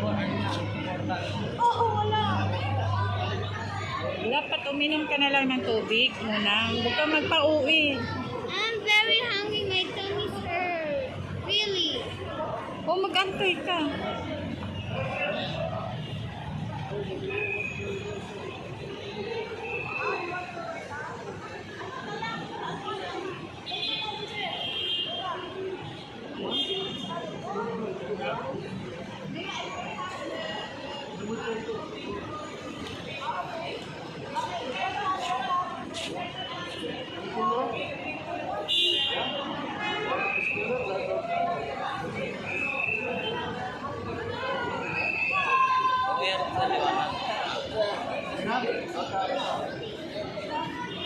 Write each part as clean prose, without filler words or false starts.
Oo, wala. Dapat uminom ka na lang ng tubig muna. Huwag ka magpa-uwi. I'm very hungry. My tummy's hurt. Really? O mag-antay ka.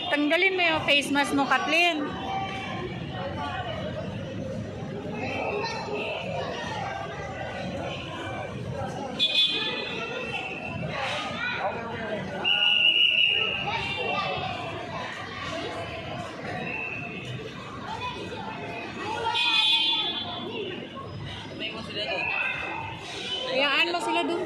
Tanggalin mo yung face mask mo, Kathleen. Hayaan mo sila dun.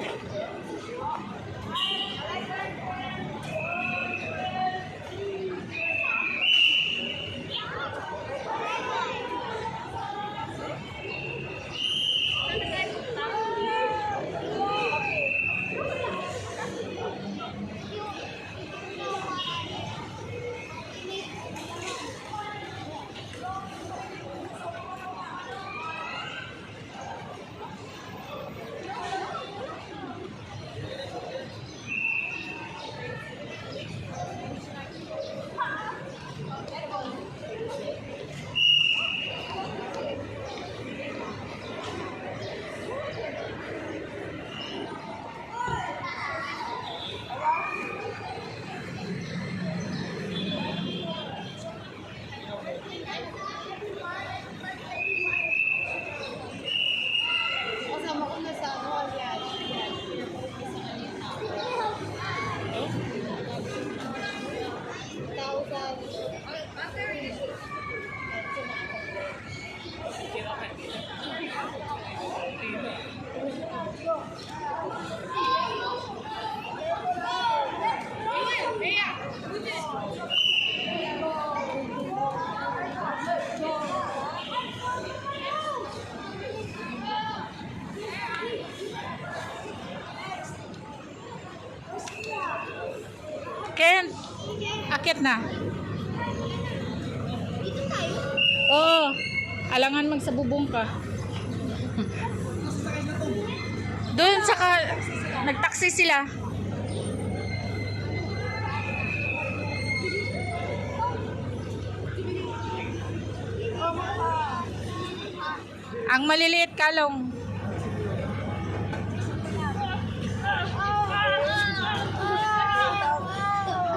Ken, akit na. Dito tayo. Oo, alangan magsabubong ka. Doon saka nagtaksi sila. Ang maliliit kalong.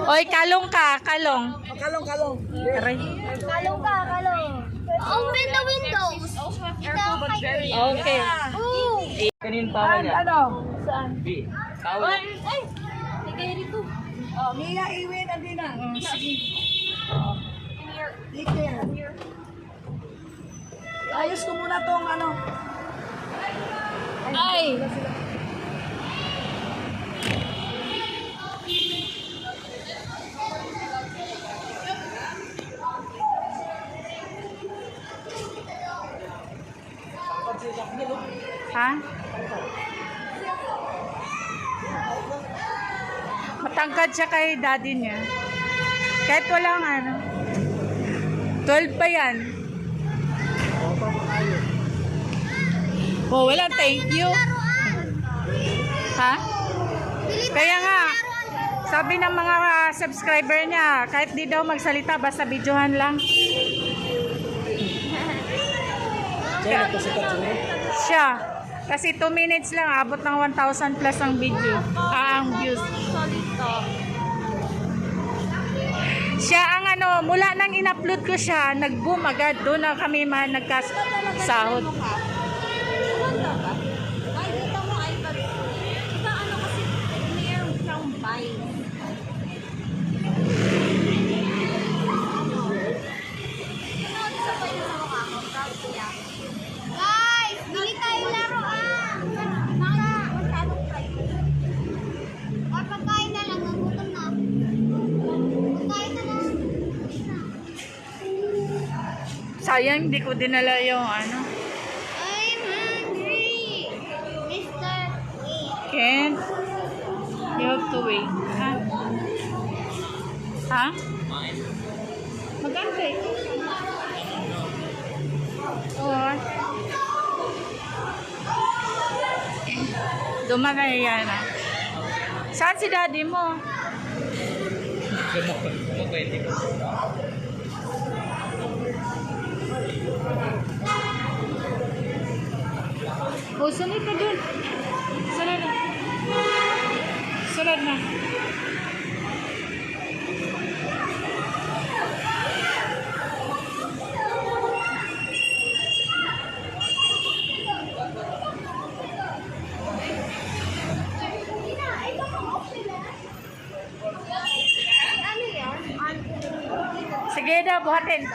Oy, kalong ka, kalong. Kalong, kalong. Aray. Kalong ka, kalong. Open the windows. Okay. Oh. Kanin tawag niya? Ano? Saan? B. Tawag. Ay! Ligay rito. Oh, Mia, Iwin, Andina. Sige. Take care. Ayos ko muna tong ano. Ay. Ha? Matangkad siya kay daddy niya. Kahit walang ano. 12 pa yan. Oh, wala. Thank you. Ha? Kaya nga, sabi ng mga subscriber niya, kahit di daw magsalita, basta videohan lang. Siya. Kasi 2 minutes lang, abot ng 1,000 plus ang video. Ang views. Siya ang ano, mula nang in-upload ko siya, nag-boom agad. Doon na kami nagkasahod. Guys, bili tayo laruan. Sayang, hindi ko dinala yung ano. I'm hungry. Mr. Ken, you have to wait. Ha? Ha? Mag-antay. Oo. Duman na yan. Ah. Saan si daddy mo? Oh, sunod na dun. Sunod na. Sunod na. Ano yan? Sige daw, buhatin.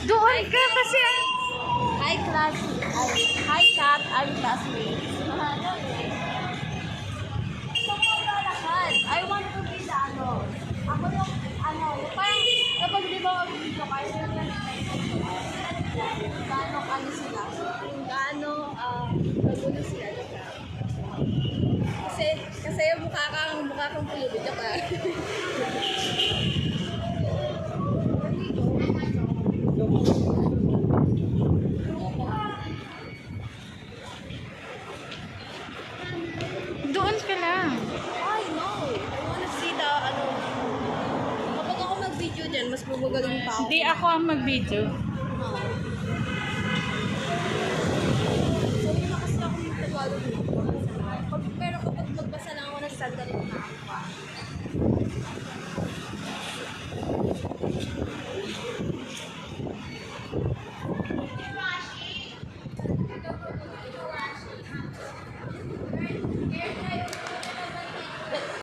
Doon ka kasi. Hi, class. Hi, Kat. I'm classmate. I want to be the ano. Ako yung ano. Parang kapag di ba mag-video kayo, gaano ano sila. Yung gaano magulo sila. Kasi yung mukha kang pulo. Video ka. Doon ka lang. I know. I wanna see the ano. Kapag ako mag-video dyan, mas bumagaling pa ako. Hindi ako ang mag-video. So, yun na kasi ako yung Tagalog mo. Pero kapag magbasa lang ako ng sandali na ako.